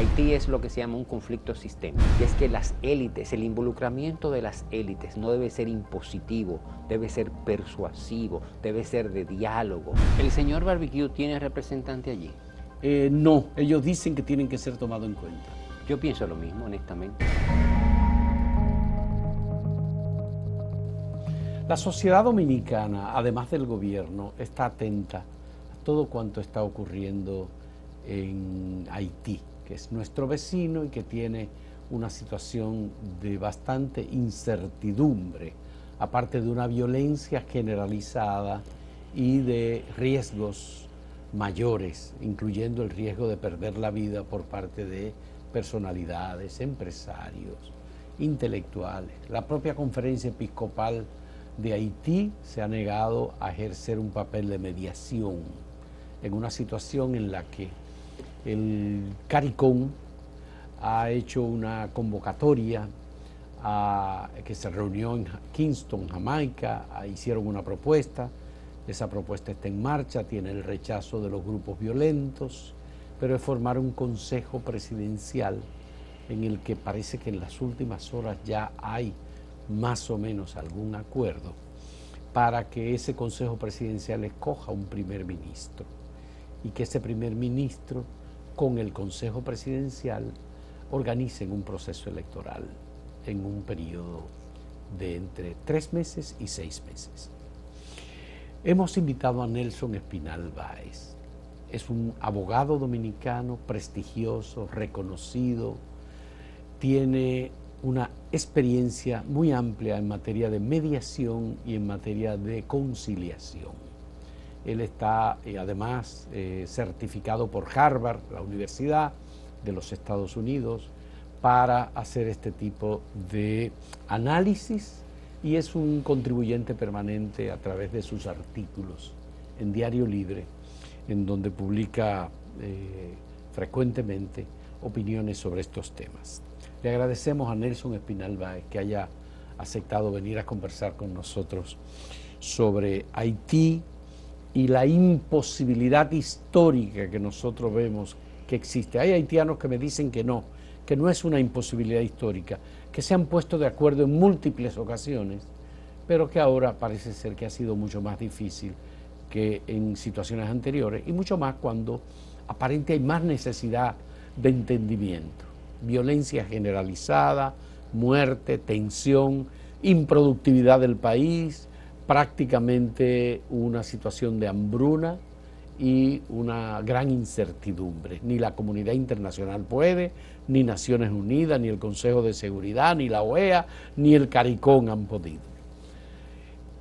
Haití es lo que se llama un conflicto sistémico, y es que las élites, el involucramiento de las élites no debe ser impositivo, debe ser persuasivo, debe ser de diálogo. ¿El señor Barbecue tiene representante allí? No, ellos dicen que tienen que ser tomados en cuenta. Yo pienso lo mismo, honestamente. La sociedad dominicana, además del gobierno, está atenta a todo cuanto está ocurriendo en Haití, que es nuestro vecino y que tiene una situación de bastante incertidumbre, aparte de una violencia generalizada y de riesgos mayores, incluyendo el riesgo de perder la vida por parte de personalidades, empresarios, intelectuales. La propia Conferencia Episcopal de Haití se ha negado a ejercer un papel de mediación en una situación en la que el CARICOM ha hecho una convocatoria que se reunió en Kingston, Jamaica, hicieron una propuesta, esa propuesta está en marcha, tiene el rechazo de los grupos violentos, pero es formar un consejo presidencial en el que parece que en las últimas horas ya hay más o menos algún acuerdo para que ese consejo presidencial escoja un primer ministro y que ese primer ministro con el consejo presidencial organicen un proceso electoral en un periodo de entre 3 meses y 6 meses. Hemos invitado a Nelson Espinal Báez. Es un abogado dominicano prestigioso, reconocido, tiene una experiencia muy amplia en materia de mediación y en materia de conciliación. Él está además certificado por Harvard, la Universidad de los Estados Unidos, para hacer este tipo de análisis y es un contribuyente permanente a través de sus artículos en Diario Libre, en donde publica frecuentemente opiniones sobre estos temas. Le agradecemos a Nelson Espinal Báez que haya aceptado venir a conversar con nosotros sobre Haití y la imposibilidad histórica que nosotros vemos que existe. Hay haitianos que me dicen que no es una imposibilidad histórica, que se han puesto de acuerdo en múltiples ocasiones, pero que ahora parece ser que ha sido mucho más difícil que en situaciones anteriores y mucho más cuando aparente hay más necesidad de entendimiento. Violencia generalizada, muerte, tensión, improductividad del país, prácticamente una situación de hambruna y una gran incertidumbre. Ni la comunidad internacional puede, ni Naciones Unidas, ni el Consejo de Seguridad, ni la OEA, ni el CARICOM han podido.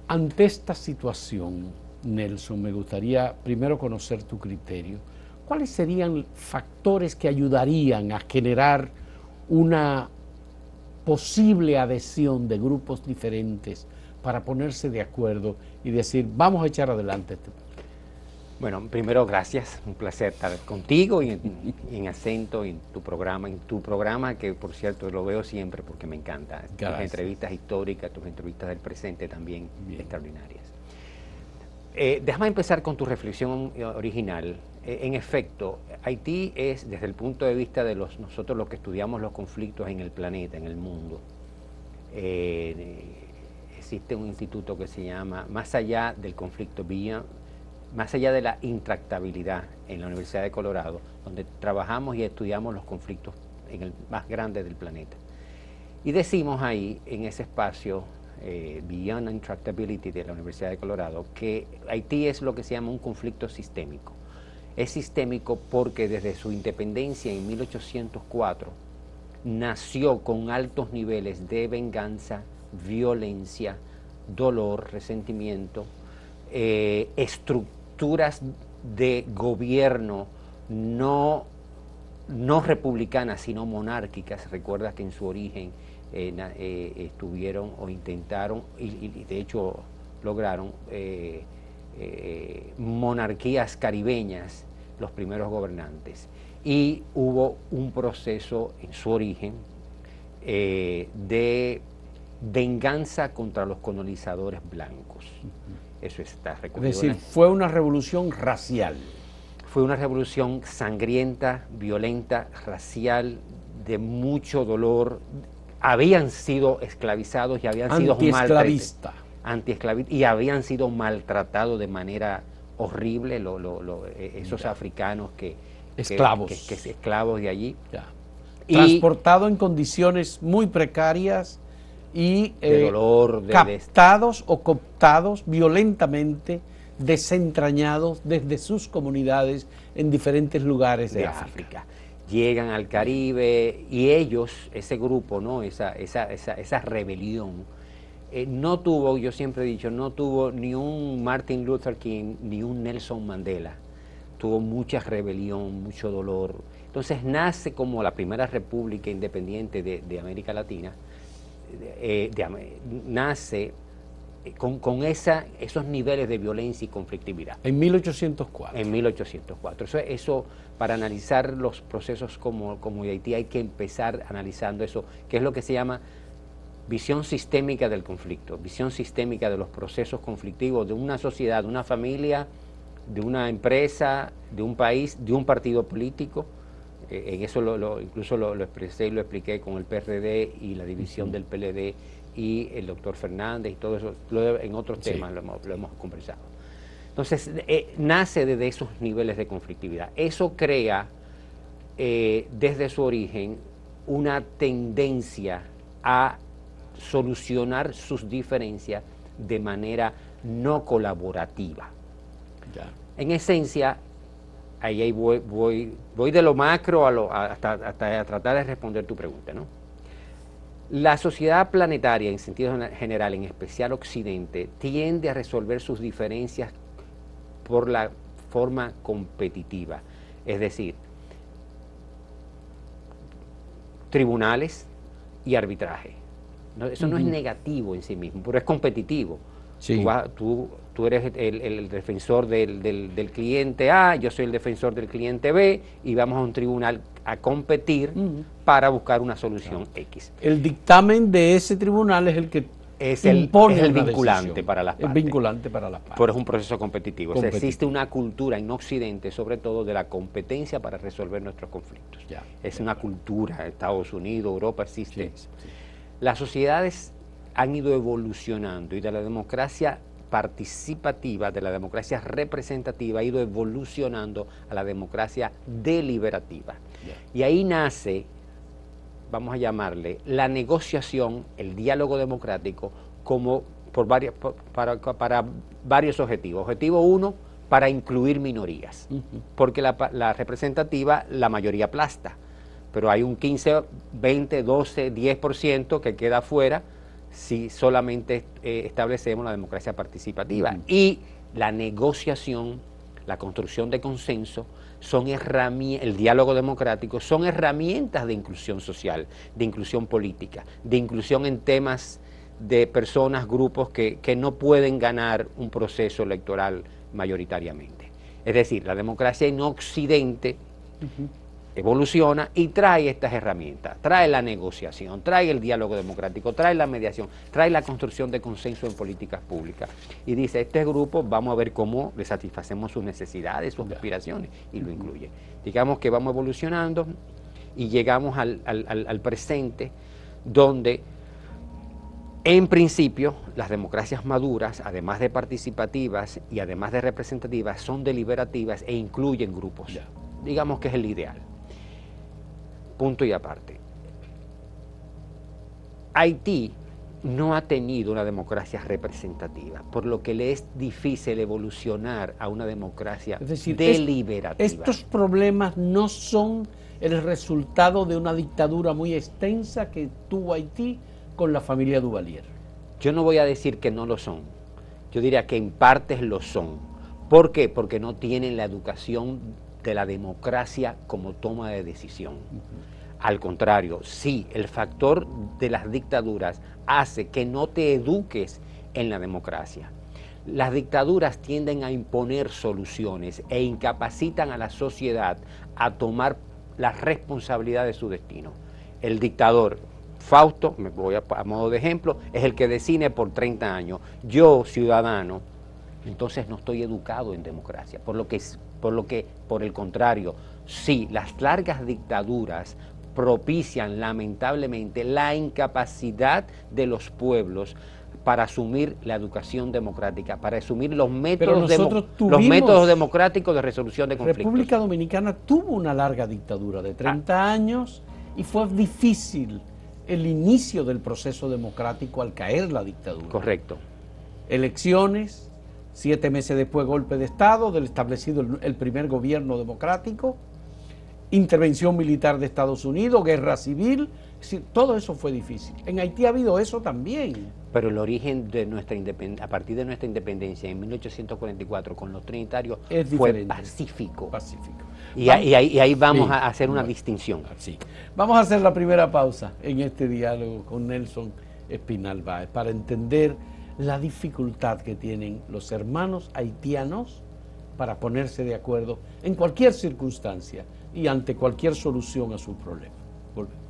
Ante esta situación, Nelson, me gustaría primero conocer tu criterio. ¿Cuáles serían factores que ayudarían a generar una posible adhesión de grupos diferentes para ponerse de acuerdo y decir, vamos a echar adelante este país? Bueno, primero gracias, un placer estar contigo y en Acento, y en tu programa que por cierto lo veo siempre porque me encanta. Gracias. Tus entrevistas históricas, tus entrevistas del presente también extraordinarias. Déjame empezar con tu reflexión original. En efecto, Haití es, desde el punto de vista de nosotros los que estudiamos los conflictos en el planeta, en el mundo, existe un instituto que se llama Más allá del conflicto, más allá de la intractabilidad, en la Universidad de Colorado, donde trabajamos y estudiamos los conflictos en el más grande del planeta. Y decimos ahí, en ese espacio, Beyond Intractability de la Universidad de Colorado, que Haití es lo que se llama un conflicto sistémico. Es sistémico porque desde su independencia en 1804 nació con altos niveles de venganza, violencia, dolor, resentimiento, estructuras de gobierno no republicanas sino monárquicas. Recuerda que en su origen estuvieron o intentaron y de hecho lograron monarquías caribeñas los primeros gobernantes, y hubo un proceso en su origen de venganza contra los colonizadores blancos. Eso está recogido. Es decir, fue una revolución racial. Fue una revolución sangrienta, violenta, racial, de mucho dolor. Habían sido esclavizados y habían sido antiesclavista. Y habían sido maltratados de manera horrible esos africanos esclavos. Esclavos de allí. Ya. Transportados en condiciones muy precarias y de dolor, captados o cooptados violentamente, desentrañados desde sus comunidades en diferentes lugares de África. Llegan al Caribe y ellos, ese grupo, ¿no? esa rebelión, no tuvo, yo siempre he dicho, no tuvo ni un Martin Luther King ni un Nelson Mandela. Tuvo mucha rebelión, mucho dolor. Entonces nace como la primera república independiente de América Latina, nace con esos niveles de violencia y conflictividad. En 1804. En 1804. Eso para analizar los procesos como Haití hay que empezar analizando eso, que es lo que se llama visión sistémica del conflicto, visión sistémica de los procesos conflictivos de una sociedad, de una familia, de una empresa, de un país, de un partido político. En eso incluso lo expresé y lo expliqué con el PRD y la división del PLD y el doctor Fernández y todo eso, en otros temas lo hemos conversado. Entonces, nace desde esos niveles de conflictividad. Eso crea, desde su origen, una tendencia a solucionar sus diferencias de manera no colaborativa. Ya. En esencia, ahí voy de lo macro hasta tratar de responder tu pregunta, ¿no? La sociedad planetaria, en sentido general, en especial Occidente, tiende a resolver sus diferencias por la forma competitiva, es decir, tribunales y arbitraje. No, eso no es negativo en sí mismo, pero es competitivo. Sí. Tú eres el defensor del cliente A, yo soy el defensor del cliente B, y vamos a un tribunal a competir para buscar una solución X. El dictamen de ese tribunal es el que impone el vinculante para las partes. El vinculante para las partes. Pero es un proceso competitivo. O sea, existe una cultura en Occidente, sobre todo, de la competencia para resolver nuestros conflictos. Es una cultura, Estados Unidos, Europa existe. Sí. Las sociedades han ido evolucionando y de la democracia participativa, de la democracia representativa, ha ido evolucionando a la democracia deliberativa. Y ahí nace, vamos a llamarle, la negociación, el diálogo democrático, como para varios objetivos. Objetivo 1, para incluir minorías, porque la representativa, la mayoría aplasta, pero hay un 15, 20, 12, 10% que queda afuera si solamente establecemos la democracia participativa. Y la negociación, la construcción de consenso, son herramientas, el diálogo democrático, son herramientas de inclusión social, de inclusión política, de inclusión en temas de personas, grupos que no pueden ganar un proceso electoral mayoritariamente. Es decir, la democracia en Occidente evoluciona y trae estas herramientas, trae la negociación, trae el diálogo democrático, trae la mediación, trae la construcción de consenso en políticas públicas. Y dice, este grupo vamos a ver cómo le satisfacemos sus necesidades, sus aspiraciones, y lo incluye. Digamos que vamos evolucionando y llegamos al presente, donde en principio las democracias maduras, además de participativas y además de representativas, son deliberativas e incluyen grupos. Digamos que es el ideal. Punto y aparte. Haití no ha tenido una democracia representativa, por lo que le es difícil evolucionar a una democracia deliberativa. Estos problemas no son el resultado de una dictadura muy extensa que tuvo Haití con la familia Duvalier. Yo no voy a decir que no lo son, yo diría que en partes lo son. ¿Por qué? Porque no tienen la educación de la democracia como toma de decisión. Al contrario, sí, el factor de las dictaduras hace que no te eduques en la democracia. Las dictaduras tienden a imponer soluciones e incapacitan a la sociedad a tomar la responsabilidad de su destino. El dictador, Fausto, me voy a modo de ejemplo, es el que decide por 30 años. Yo, ciudadano, entonces no estoy educado en democracia. Por el contrario, sí, las largas dictaduras propician lamentablemente la incapacidad de los pueblos para asumir la educación democrática, para asumir los métodos democráticos de resolución de conflictos. República Dominicana tuvo una larga dictadura de 30 años y fue difícil el inicio del proceso democrático al caer la dictadura. Correcto. Elecciones, 7 meses después golpe de Estado, del establecido el primer gobierno democrático, intervención militar de Estados Unidos, guerra civil, es decir, todo eso fue difícil. En Haití ha habido eso también. Pero el origen de nuestra independencia, a partir de nuestra independencia en 1844 con los trinitarios, fue pacífico. Y ahí vamos a hacer una distinción. Sí. Vamos a hacer la primera pausa en este diálogo con Nelson Espinal Báez para entender la dificultad que tienen los hermanos haitianos para ponerse de acuerdo en cualquier circunstancia y ante cualquier solución a su problema. Volvemos.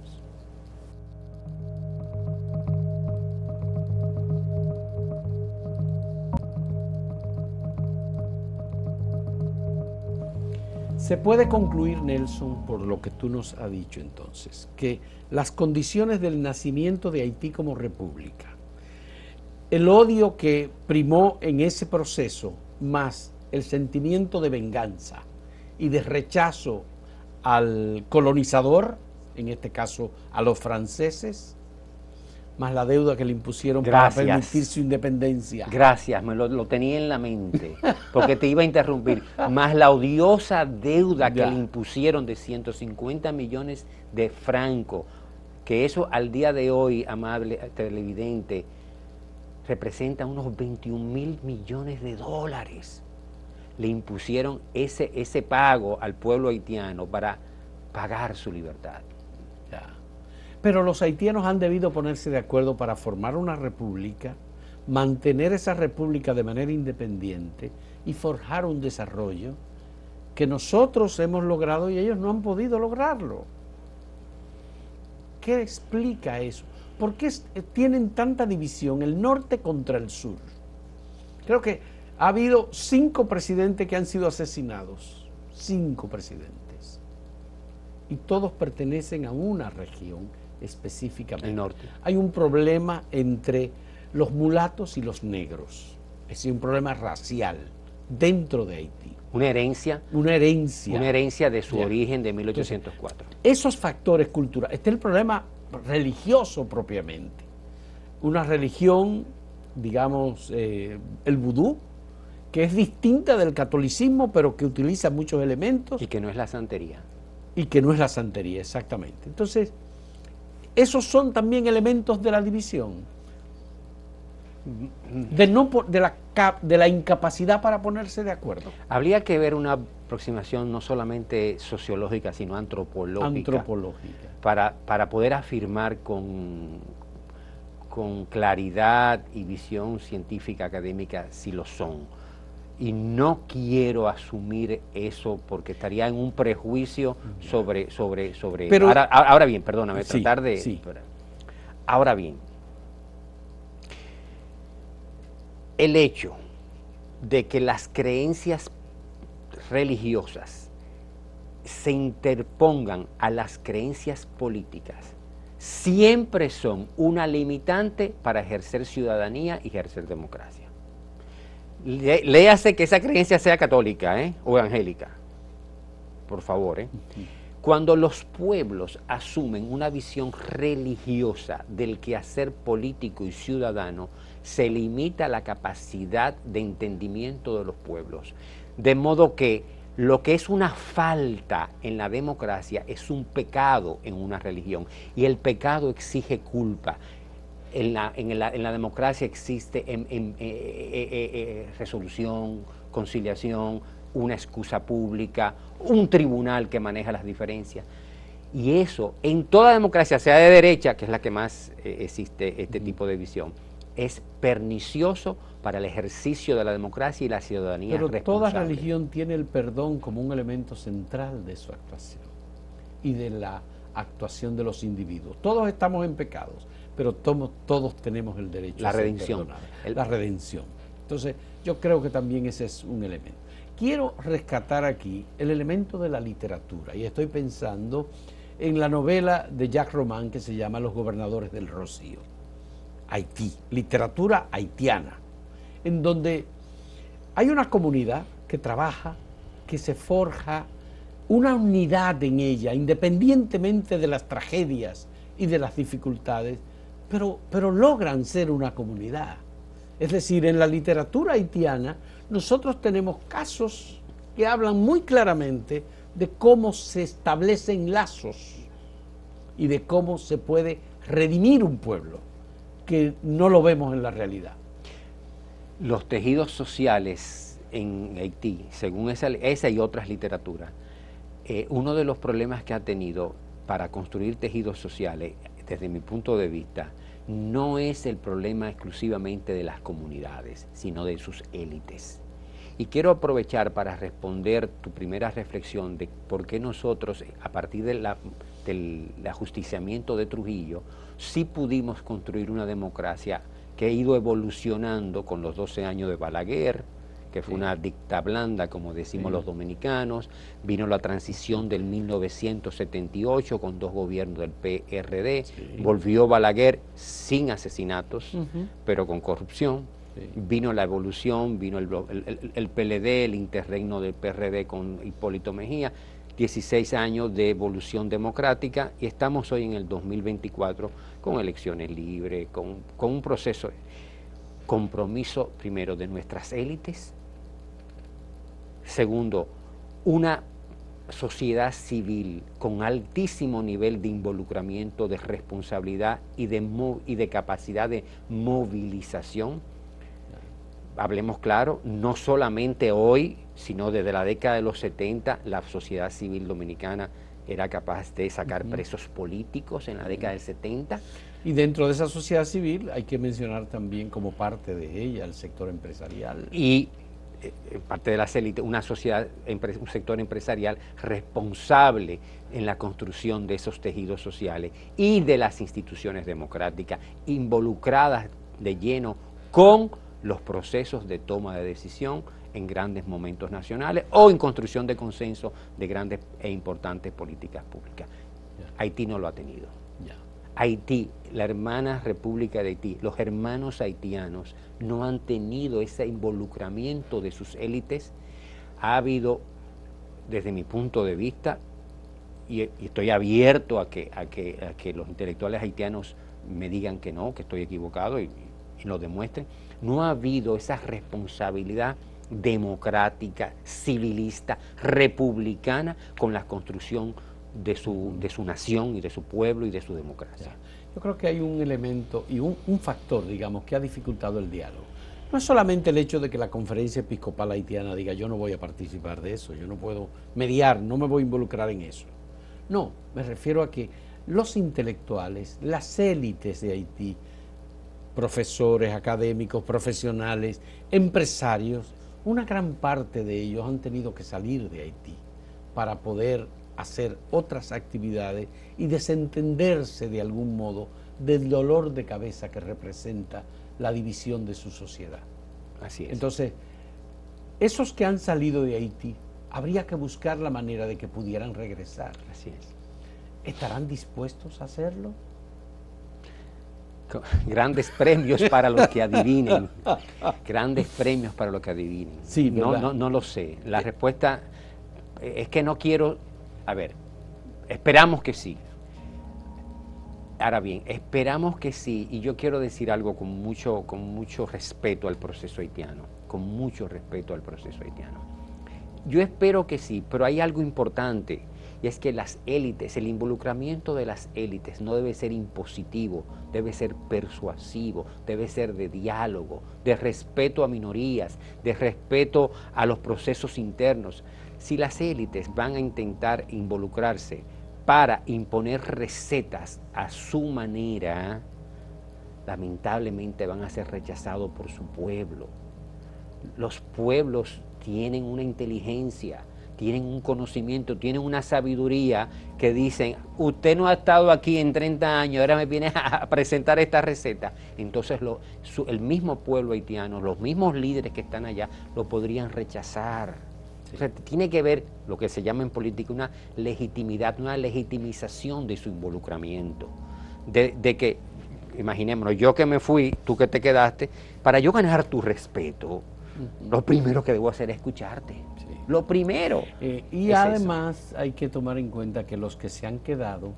Se puede concluir, Nelson, por lo que tú nos has dicho entonces, que las condiciones del nacimiento de Haití como república, el odio que primó en ese proceso, más el sentimiento de venganza y de rechazo al colonizador, en este caso a los franceses, más la deuda que le impusieron para permitir su independencia. Gracias, lo tenía en la mente, porque te iba a interrumpir. Más la odiosa deuda que le impusieron de 150 millones de francos, que eso al día de hoy, amable televidente, representa unos 21.000 millones de dólares. Le impusieron ese pago al pueblo haitiano para pagar su libertad. Pero los haitianos han debido ponerse de acuerdo para formar una república, mantener esa república de manera independiente y forjar un desarrollo que nosotros hemos logrado y ellos no han podido lograrlo. ¿Qué explica eso? ¿Por qué tienen tanta división el norte contra el sur? Creo que ha habido 5 presidentes que han sido asesinados, 5 presidentes, y todos pertenecen a una región específicamente. El norte. Hay un problema entre los mulatos y los negros, es decir, un problema racial dentro de Haití. Una herencia. Una herencia de su origen de 1804. Entonces, esos factores culturales. Este es el problema religioso propiamente. Una religión, digamos, el vudú, que es distinta del catolicismo, pero que utiliza muchos elementos. Y que no es la santería. Y que no es la santería, exactamente. Entonces, esos son también elementos de la división, de la incapacidad para ponerse de acuerdo. Habría que ver una aproximación no solamente sociológica, sino antropológica. Para poder afirmar con claridad y visión científica, académica, si lo son. Y no quiero asumir eso porque estaría en un prejuicio sobre pero, ahora bien, perdóname, sí, tratar de... Sí. Ahora bien, el hecho de que las creencias religiosas se interpongan a las creencias políticas siempre son una limitante para ejercer ciudadanía y ejercer democracia. Léase que esa creencia sea católica o evangélica, por favor. Cuando los pueblos asumen una visión religiosa del quehacer político y ciudadano, se limita la capacidad de entendimiento de los pueblos. De modo que lo que es una falta en la democracia es un pecado en una religión, y el pecado exige culpa. En la democracia existe resolución, conciliación, una excusa pública, un tribunal que maneja las diferencias. Y eso, en toda democracia, sea de derecha, que es la que más existe este tipo de visión, es pernicioso para el ejercicio de la democracia y la ciudadanía responsable. Pero toda religión tiene el perdón como un elemento central de su actuación y de la actuación de los individuos. Todos estamos en pecados, pero todos tenemos el derecho la a ser redención. perdonados. La redención. Entonces, Yo creo que también ese es un elemento. Quiero rescatar aquí el elemento de la literatura y estoy pensando en la novela de Jacques Roman que se llama Los gobernadores del Rocío. Haití, literatura haitiana, en donde hay una comunidad que trabaja, que se forja una unidad en ella, independientemente de las tragedias y de las dificultades, pero logran ser una comunidad. Es decir, en la literatura haitiana nosotros tenemos casos que hablan muy claramente de cómo se establecen lazos y de cómo se puede redimir un pueblo, que no lo vemos en la realidad. Los tejidos sociales en Haití, según esa y otras literaturas, uno de los problemas que ha tenido para construir tejidos sociales, desde mi punto de vista, no es el problema exclusivamente de las comunidades, sino de sus élites. Y quiero aprovechar para responder tu primera reflexión de por qué nosotros, a partir del ajusticiamiento de Trujillo, sí pudimos construir una democracia que ha ido evolucionando con los 12 años de Balaguer, que fue una dicta blanda, como decimos los dominicanos. Vino la transición del 1978 con 2 gobiernos del PRD. Volvió Balaguer sin asesinatos, pero con corrupción. Vino la evolución, vino el PLD, el interregno del PRD con Hipólito Mejía. 16 años de evolución democrática y estamos hoy en el 2024 con elecciones libres, con un proceso de compromiso primero de nuestras élites, segundo, una sociedad civil con altísimo nivel de involucramiento, de responsabilidad y de capacidad de movilización. Hablemos claro, no solamente hoy, sino desde la década de los 70, la sociedad civil dominicana era capaz de sacar presos políticos en la década del 70. Y dentro de esa sociedad civil hay que mencionar también como parte de ella el sector empresarial. Y parte de las élites, un sector empresarial responsable en la construcción de esos tejidos sociales y de las instituciones democráticas, involucradas de lleno con los procesos de toma de decisión en grandes momentos nacionales o en construcción de consenso de grandes e importantes políticas públicas. Haití no lo ha tenido. Haití, la hermana República de Haití, los hermanos haitianos no han tenido ese involucramiento de sus élites. Ha habido, desde mi punto de vista, y estoy abierto a que los intelectuales haitianos me digan que no, que estoy equivocado y lo demuestren, no ha habido esa responsabilidad democrática, civilista, republicana con la construcción de su nación y de su pueblo y de su democracia. Yo creo que hay un elemento y un factor, digamos, que ha dificultado el diálogo. No es solamente el hecho de que la Conferencia Episcopal Haitiana diga yo no voy a participar de eso, yo no puedo mediar, no me voy a involucrar en eso. No, me refiero a que los intelectuales, las élites de Haití, profesores, académicos, profesionales, empresarios, una gran parte de ellos han tenido que salir de Haití para poder hacer otras actividades y desentenderse de algún modo del dolor de cabeza que representa la división de su sociedad. Así es. Entonces, esos que han salido de Haití, habría que buscar la manera de que pudieran regresar. Así es. ¿Estarán dispuestos a hacerlo? Grandes premios para los que adivinen. Grandes premios para los que adivinen. Sí, no lo sé. La respuesta es que no quiero. A ver, esperamos que sí. Ahora bien, esperamos que sí, y yo quiero decir algo con mucho respeto al proceso haitiano, con mucho respeto al proceso haitiano. Yo espero que sí, pero hay algo importante, y es que las élites, el involucramiento de las élites no debe ser impositivo, debe ser persuasivo, debe ser de diálogo, de respeto a minorías, de respeto a los procesos internos. Si las élites van a intentar involucrarse para imponer recetas a su manera, lamentablemente van a ser rechazados por su pueblo. Los pueblos tienen una inteligencia tienen un conocimiento, tienen una sabiduría que dicen, usted no ha estado aquí en 30 años, ahora me viene a presentar esta receta. Entonces el mismo pueblo haitiano, los mismos líderes que están allá, lo podrían rechazar. Sí. O sea, tiene que ver lo que se llama en política una legitimidad, una legitimización de su involucramiento. De que, imaginémonos, yo que me fui, tú que te quedaste, para yo ganar tu respeto, lo primero que debo hacer es escucharte. Sí. Lo primero. Y además hay que tomar en cuenta que los que se han quedado,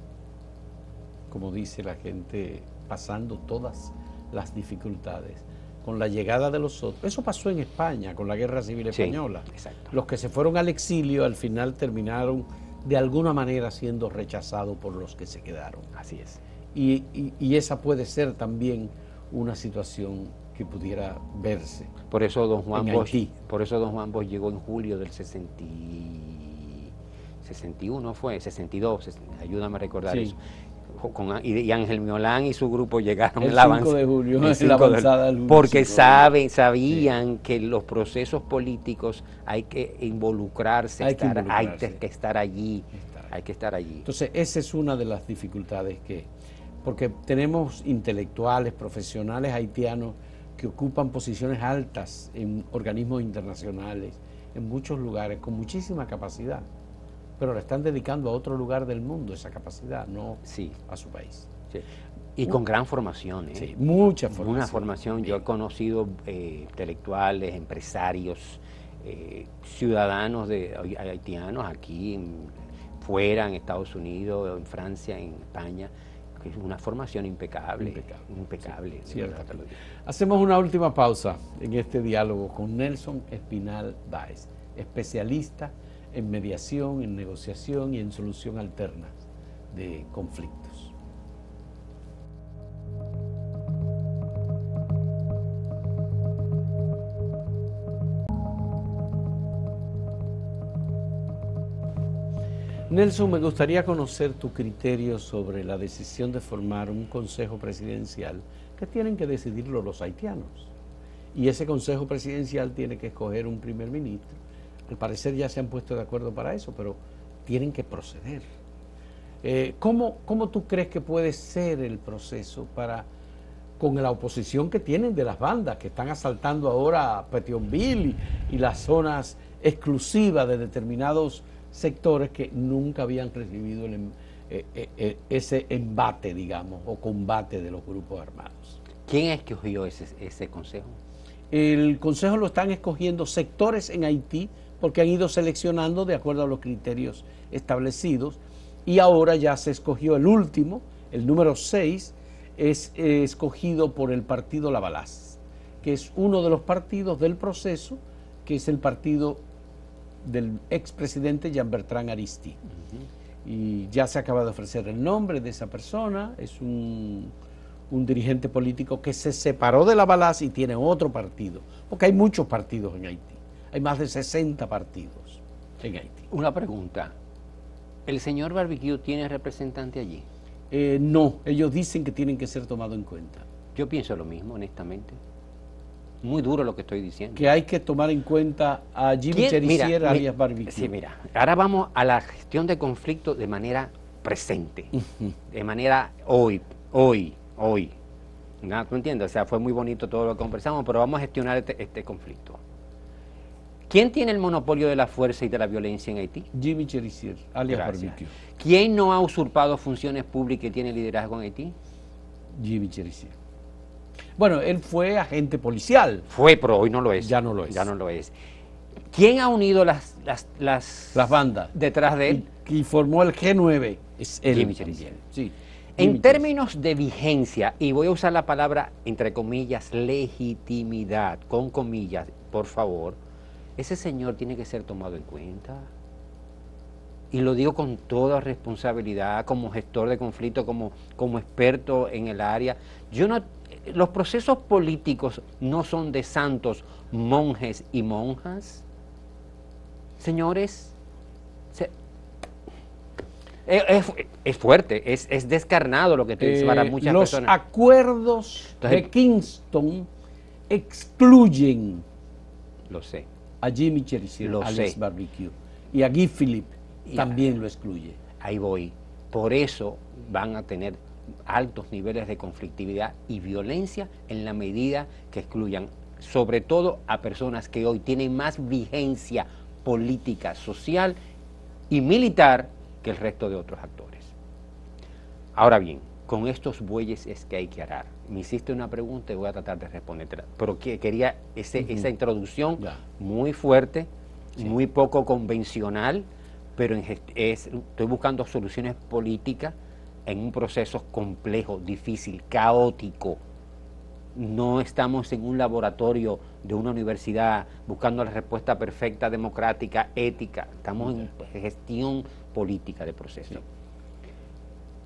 como dice la gente, pasando todas las dificultades, con la llegada de los otros, eso pasó en España con la Guerra Civil Española. Sí, exacto. Los que se fueron al exilio al final terminaron de alguna manera siendo rechazados por los que se quedaron. Así es. Y esa puede ser también una situación que pudiera verse. Por eso don Juan Bosch llegó en julio del 61, fue 62, ayúdame a recordar eso. Y Ángel Miolán y su grupo llegaron el 5 de julio, la avanzada del porque sabían que los procesos políticos hay que involucrarse, hay que estar allí. Entonces esa es una de las dificultades porque tenemos intelectuales, profesionales haitianos que ocupan posiciones altas en organismos internacionales, en muchos lugares, con muchísima capacidad, pero la están dedicando a otro lugar del mundo, esa capacidad, no a su país. Sí. Y con gran formación, ¿eh? Sí, mucha formación. Una formación. Yo he conocido intelectuales, empresarios, ciudadanos haitianos aquí, fuera, en Estados Unidos, en Francia, en España. Es una formación impecable. Sí, hacemos una última pausa en este diálogo con Nelson Espinal Báez, especialista en mediación, en negociación y en solución alterna de conflictos. Nelson, me gustaría conocer tu criterio sobre la decisión de formar un consejo presidencial que tienen que decidirlo los haitianos. Y ese consejo presidencial tiene que escoger un primer ministro. Al parecer ya se han puesto de acuerdo para eso, pero tienen que proceder. ¿Cómo tú crees que puede ser el proceso con la oposición que tienen de las bandas que están asaltando ahora Petionville y las zonas exclusivas de determinados sectores que nunca habían recibido ese embate, digamos, o combate de los grupos armados? ¿Quién escogió ese consejo? El consejo lo están escogiendo sectores en Haití porque han ido seleccionando de acuerdo a los criterios establecidos, y ahora ya se escogió el último, el número 6, es escogido por el partido Lavalaz, que es uno de los partidos del proceso, que es el partido del expresidente Jean-Bertrand Aristide. Y ya se acaba de ofrecer el nombre de esa persona. Es un dirigente político que se separó de Lavalaz y tiene otro partido, porque hay muchos partidos en Haití, hay más de 60 partidos en Haití. Una pregunta, ¿el señor Barbecue tiene representante allí? No, ellos dicen que tienen que ser tomados en cuenta. Yo pienso lo mismo, honestamente. Muy duro lo que estoy diciendo. Que hay que tomar en cuenta a Jimmy Cherisier alias Barbecue. Sí, mira, ahora vamos a la gestión de conflicto de manera presente, de manera hoy. ¿No? ¿Tú entiendes? O sea, fue muy bonito todo lo que conversamos, pero vamos a gestionar este conflicto. ¿Quién tiene el monopolio de la fuerza y de la violencia en Haití? Jimmy Cherisier alias Barbecue. ¿Quién no ha usurpado funciones públicas y tiene liderazgo en Haití? Jimmy Cherisier. Bueno, él fue agente policial. Fue, pero hoy no lo es. Ya no lo es. Ya no lo es. ¿Quién ha unido las bandas detrás de él? Y formó el G9. Es él. Jimmy Cherisier. Sí. En términos de vigencia, y voy a usar la palabra, entre comillas, legitimidad, con comillas, por favor, ese señor tiene que ser tomado en cuenta. Y lo digo con toda responsabilidad, como gestor de conflicto, como experto en el área. Los procesos políticos no son de santos, monjes y monjas. Señores, es fuerte, es descarnado lo que te dice para muchas personas. Los acuerdos de Kingston excluyen lo sé, a Jimmy Cherisier alias Barbecue. y a Guy Philippe también lo excluye. Ahí voy. Por eso van a tener altos niveles de conflictividad y violencia en la medida que excluyan, sobre todo a personas que hoy tienen más vigencia política, social y militar que el resto de otros actores. Ahora bien, con estos bueyes es que hay que arar. Me hiciste una pregunta y voy a tratar de respondértela, pero quería esa introducción muy fuerte, muy poco convencional, pero estoy buscando soluciones políticas en un proceso complejo, difícil, caótico. No estamos en un laboratorio de una universidad buscando la respuesta perfecta, democrática, ética. Estamos en gestión política de proceso.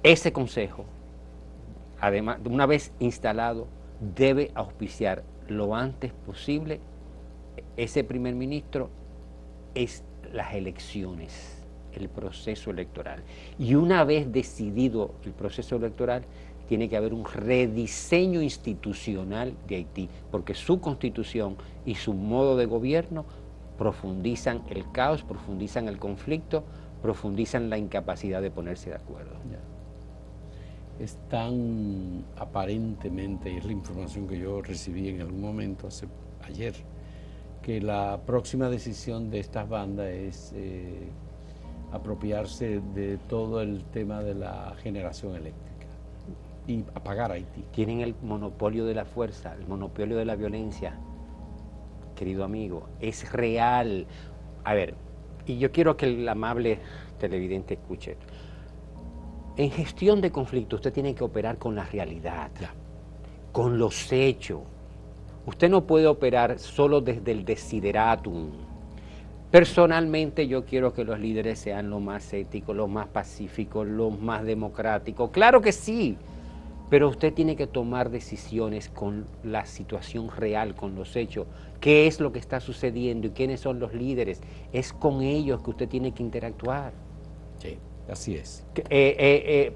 Ese consejo, además, una vez instalado, debe auspiciar lo antes posible. Ese primer ministro es las elecciones, el proceso electoral. Y una vez decidido el proceso electoral, tiene que haber un rediseño institucional de Haití, porque su constitución y su modo de gobierno profundizan el caos, profundizan el conflicto, profundizan la incapacidad de ponerse de acuerdo. Están aparentemente, y es la información que yo recibí en algún momento, ayer, que la próxima decisión de estas bandas es apropiarse de todo el tema de la generación eléctrica y apagar Haití. Tienen el monopolio de la fuerza, el monopolio de la violencia, querido amigo, es real. A ver, y yo quiero que el amable televidente escuche esto. En gestión de conflicto usted tiene que operar con la realidad, con los hechos. Usted no puede operar solo desde el desideratum. Personalmente yo quiero que los líderes sean los más éticos, los más pacíficos, los más democráticos. Claro que sí, pero usted tiene que tomar decisiones con la situación real, con los hechos. ¿Qué es lo que está sucediendo y quiénes son los líderes? Es con ellos que usted tiene que interactuar. Sí, así es.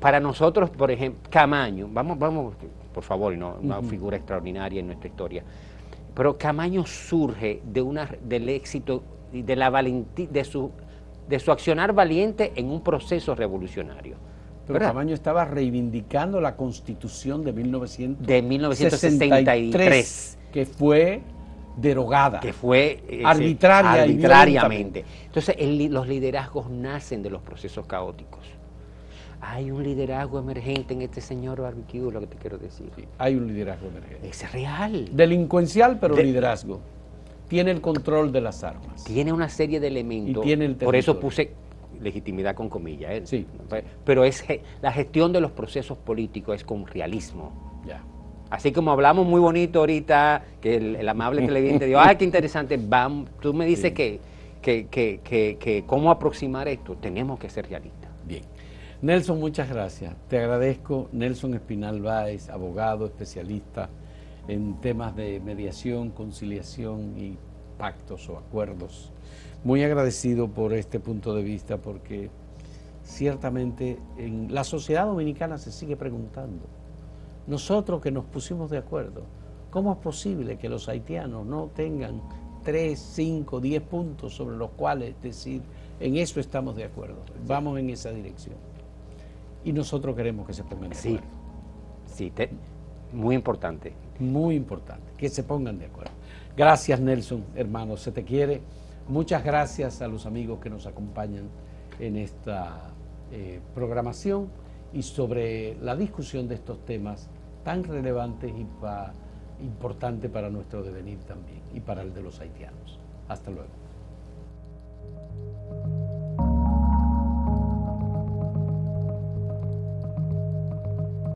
Para nosotros, por ejemplo, Camaño, vamos, por favor, una figura extraordinaria en nuestra historia, pero Camaño surge del éxito y de la valentía, de su accionar valiente en un proceso revolucionario. Pero Camaño estaba reivindicando la Constitución de 1963, que fue derogada. Que fue arbitrariamente. Entonces, los liderazgos nacen de los procesos caóticos. Hay un liderazgo emergente en este señor Barbecue, lo que te quiero decir. Sí, hay un liderazgo emergente. Es real. Delincuencial, pero liderazgo. Tiene el control de las armas. Tiene una serie de elementos. Y tiene el territorio. Por eso puse legitimidad con comillas. Sí. Pero la gestión de los procesos políticos es con realismo. Ya. Así como hablamos muy bonito ahorita, que el amable televidente dijo, ¡ay, qué interesante! Tú me dices que cómo aproximar esto. Tenemos que ser realistas. Bien. Nelson, muchas gracias. Te agradezco. Nelson Espinal Báez, abogado, especialista en temas de mediación, conciliación y pactos o acuerdos. Muy agradecido por este punto de vista, porque ciertamente en la sociedad dominicana se sigue preguntando, nosotros que nos pusimos de acuerdo, ¿cómo es posible que los haitianos no tengan 3, 5, 10 puntos sobre los cuales decir, en eso estamos de acuerdo, vamos en esa dirección? Y nosotros queremos que se pongan de acuerdo. Sí, muy importante. Muy importante, que se pongan de acuerdo. Gracias, Nelson, hermano, se te quiere. Muchas gracias a los amigos que nos acompañan en esta programación y sobre la discusión de estos temas tan relevantes y importantes para nuestro devenir también y para el de los haitianos. Hasta luego.